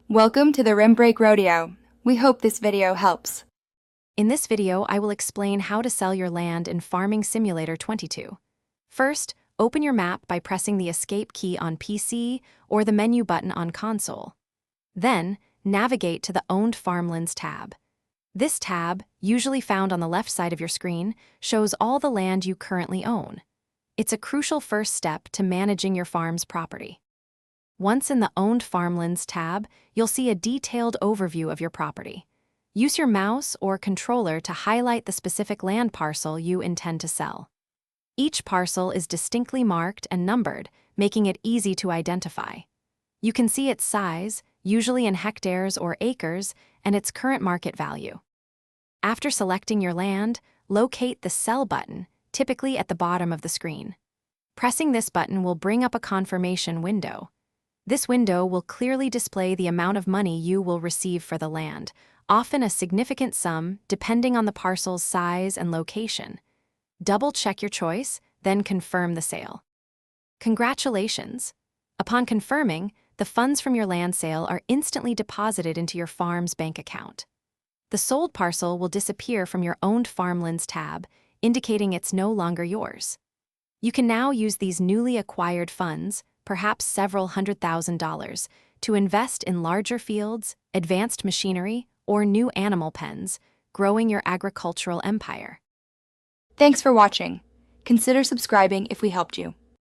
Welcome to the Rim Break Rodeo. We hope this video helps. In this video, I will explain how to sell your land in Farming Simulator 22. First, open your map by pressing the Escape key on PC or the menu button on console. Then, navigate to the Owned Farmlands tab. This tab, usually found on the left side of your screen, shows all the land you currently own. It's a crucial first step to managing your farm's property. Once in the Owned Farmlands tab, you'll see a detailed overview of your property. Use your mouse or controller to highlight the specific land parcel you intend to sell. Each parcel is distinctly marked and numbered, making it easy to identify. You can see its size, usually in hectares or acres, and its current market value. After selecting your land, locate the Sell button, typically at the bottom of the screen. Pressing this button will bring up a confirmation window. This window will clearly display the amount of money you will receive for the land, often a significant sum depending on the parcel's size and location. Double-check your choice, then confirm the sale. Congratulations! Upon confirming, the funds from your land sale are instantly deposited into your farm's bank account. The sold parcel will disappear from your Owned Farmlands tab, indicating it's no longer yours. You can now use these newly acquired funds, perhaps several $100,000, to invest in larger fields, advanced machinery, or new animal pens, growing your agricultural empire. Thanks for watching. Consider subscribing if we helped you.